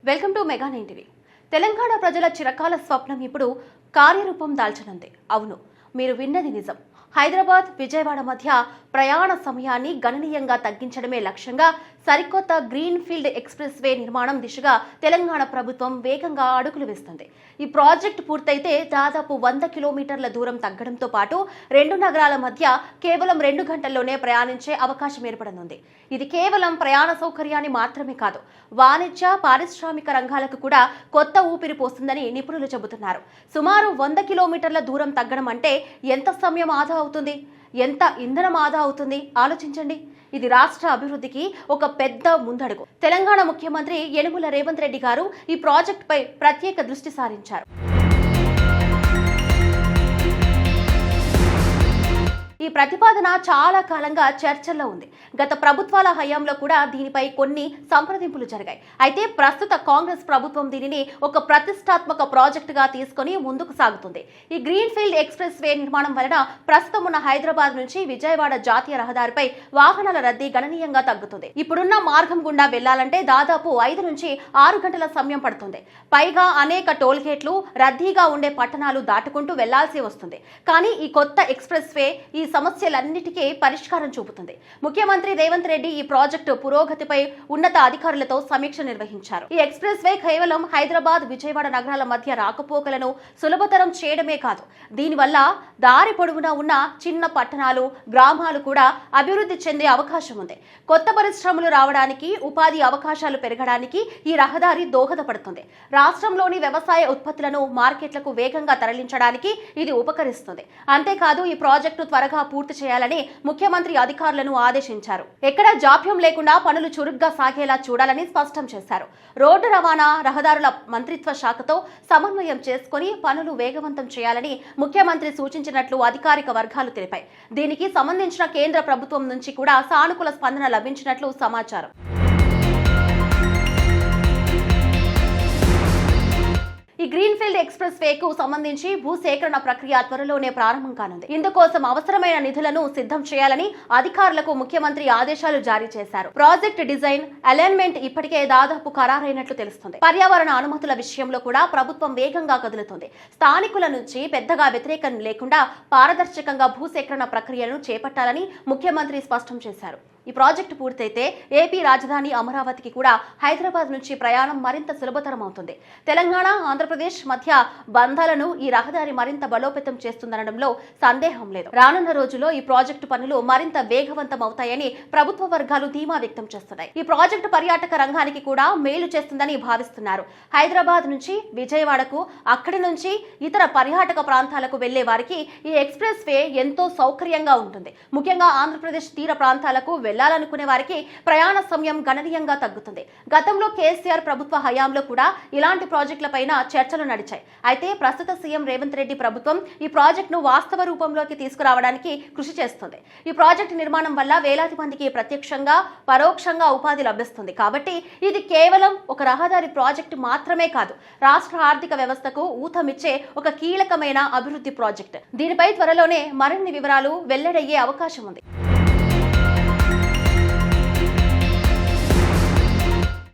Welcome to mega 9 TV. Telangana ప్రజల చిరకాల స్వప్నం ఇప్పుడు కార్యరూపం దాల్చనుంది. అవును, మీరు విన్నది నిజం. హైదరాబాద్ విజయవాడ మధ్య ప్రయాణ సమయాన్ని గణనీయంగా తగ్గించడమే లక్ష్యంగా సరికొత్త గ్రీన్ ఫీల్డ్ ఎక్స్ప్రెస్ వే నిర్మాణం దిశగా తెలంగాణ ప్రభుత్వం వేగంగా అడుగులు వేస్తుంది. ఈ ప్రాజెక్టు పూర్తయితే దాదాపు 100 కిలోమీటర్ల దూరం తగ్గడంతో పాటు రెండు నగరాల మధ్య కేవలం 2 గంటల్లోనే ప్రయాణించే అవకాశం ఏర్పడనుంది. ఇది కేవలం ప్రయాణ సౌకర్యాన్ని మాత్రమే కాదు, వాణిజ్య పారిశ్రామిక రంగాలకు కూడా కొత్త ఊపిరి పోస్తుందని నిపుణులు చెబుతున్నారు. సుమారు 100 కిలోమీటర్ల దూరం తగ్గడం అంటే ఎంత సమయం ఆదా అవుతుంది, ఎంత ఇంధనం ఆదా అవుతుంది ఆలోచించండి. ఇది రాష్ట్ర అభివృద్ధికి ఒక పెద్ద ముందడుగు. తెలంగాణ ముఖ్యమంత్రి యనుమల రేవంత్ రెడ్డి గారు ఈ ప్రాజెక్టుపై ప్రత్యేక దృష్టి సారించారు. ఈ ప్రతిపాదన చాలా కాలంగా చర్చల్లో ఉంది. గత ప్రభుత్వాల హయాంలో కూడా దీనిపై కొన్ని సంప్రదింపులు జరిగాయి. అయితే ప్రస్తుత కాంగ్రెస్ ప్రభుత్వం దీనిని ఒక ప్రతిష్టాత్మక ప్రాజెక్టుగా తీసుకుని ముందుకు సాగుతుంది. ఈ గ్రీన్ ఫీల్డ్ ఎక్స్ప్రెస్ వే నిర్మాణం వలన ప్రస్తుతం ఉన్న హైదరాబాద్ నుంచి విజయవాడ జాతీయ రహదారిపై వాహనాల రద్దీ గణనీయంగా తగ్గుతుంది. ఇప్పుడున్న మార్గం గుండా వెళ్లాలంటే దాదాపు 5 నుంచి 6 గంటల సమయం పడుతుంది. పైగా అనేక టోల్ గేట్లు, రద్దీగా ఉండే పట్టణాలు దాటుకుంటూ వెళ్లాల్సి వస్తుంది. కానీ ఈ కొత్త ఎక్స్ప్రెస్ వే ఈ సమస్యలన్నిటికీ పరిష్కారం చూపుతుంది. ముఖ్యమంత్రి రేవంత్ రెడ్డి ఈ ప్రాజెక్టు పురోగతిపై ఉన్నత అధికారులతో సమీక్ష నిర్వహించారు. ఈ ఎక్స్ప్రెస్ వే కేవలం హైదరాబాద్ విజయవాడ నగరాల మధ్య రాకపోకలను సులభతరం చేయడమే కాదు, దీనివల్ల దారి పొడవునా ఉన్న చిన్న పట్టణాలు, గ్రామాలు కూడా అభివృద్ధి చెందే అవకాశం ఉంది. కొత్త పరిశ్రమలు రావడానికి, ఉపాధి అవకాశాలు పెరగడానికి ఈ రహదారి దోహదపడుతుంది. రాష్ట్రంలోని వ్యవసాయ ఉత్పత్తులను మార్కెట్లకు వేగంగా తరలించడానికి ఇది ఉపకరిస్తుంది. అంతేకాదు, ఈ ప్రాజెక్టు త్వరగా పూర్తి చేయాలని ముఖ్యమంత్రి అధికారులను ఆదేశించారు. ఎక్కడా జాప్యం లేకుండా పనులు చురుగ్గా సాగేలా చూడాలని స్పష్టం చేశారు. రోడ్డు రవాణా, రహదారుల మంత్రిత్వ శాఖతో సమన్వయం చేసుకుని పనులు వేగవంతం చేయాలని ముఖ్యమంత్రి సూచించినట్లు అధికారిక వర్గాలు తెలిపాయి. దీనికి సంబంధించిన కేంద్ర ప్రభుత్వం నుంచి కూడా సానుకూల స్పందన లభించినట్లు సమాచారం. ఈ గ్రీన్ ఫీల్డ్ ఎక్స్ప్రెస్ వే కు సంబంధించి భూసేకరణ ప్రక్రియ త్వరలోనే ప్రారంభం కానుంది. ఇందుకోసం అవసరమైన నిధులను సిద్ధం చేయాలని అధికారులకు ముఖ్యమంత్రి ఆదేశాలు జారీ చేశారు. ప్రాజెక్ట్ డిజైన్, అలైన్మెంట్ ఇప్పటికే దాదాపు ఖరారైనట్లు తెలుస్తుంది. పర్యావరణ అనుమతుల విషయంలో కూడా ప్రభుత్వం వేగంగా కదులుతుంది. స్థానికుల నుంచి పెద్దగా వ్యతిరేకం లేకుండా పారదర్శకంగా భూసేకరణ ప్రక్రియను చేపట్టాలని ముఖ్యమంత్రి స్పష్టం చేశారు. ఈ ప్రాజెక్టు పూర్తయితే ఏపీ రాజధాని అమరావతికి కూడా హైదరాబాద్ నుంచి ప్రయాణం మరింత సులభతరం అవుతుంది. తెలంగాణ, ఆంధ్రప్రదేశ్ మధ్య బంధాలను ఈ రహదారి మరింత బలోపేతం చేస్తుందనడంలో సందేహం లేదు. రానున్న రోజుల్లో ఈ ప్రాజెక్టు పనులు మరింత వేగవంతం అవుతాయని ప్రభుత్వ వర్గాలు ధీమా వ్యక్తం చేస్తున్నాయి. ఈ ప్రాజెక్టు పర్యాటక రంగానికి కూడా మేలు చేస్తుందని భావిస్తున్నారు. హైదరాబాద్ నుంచి విజయవాడకు, అక్కడి నుంచి ఇతర పర్యాటక ప్రాంతాలకు వెళ్లే వారికి ఈ ఎక్స్ప్రెస్ వే ఎంతో సౌకర్యంగా ఉంటుంది. ముఖ్యంగా ఆంధ్రప్రదేశ్ తీర ప్రాంతాలకు వెళ్లాలనుకునే వారికి ప్రయాణ సమయం గణనీయంగా తగ్గుతుంది. గతంలో కేసీఆర్ ప్రభుత్వ హయాంలో కూడా ఇలాంటి ప్రాజెక్టులపైన చర్చలు నడిచాయి. అయితే ప్రస్తుత సీఎం రేవంత్ రెడ్డి ప్రభుత్వం ఈ ప్రాజెక్టును వాస్తవ రూపంలోకి తీసుకురావడానికి కృషి చేస్తుంది. ఈ ప్రాజెక్టు నిర్మాణం వల్ల వేలాది మందికి ప్రత్యక్షంగా, పరోక్షంగా ఉపాధి లభిస్తుంది. కాబట్టి ఇది కేవలం ఒక రహదారి ప్రాజెక్టు మాత్రమే కాదు, రాష్ట్ర ఆర్థిక వ్యవస్థకు ఊతమిచ్చే ఒక కీలకమైన అభివృద్ధి ప్రాజెక్టు. దీనిపై త్వరలోనే మరిన్ని వివరాలు వెల్లడయ్యే అవకాశం ఉంది.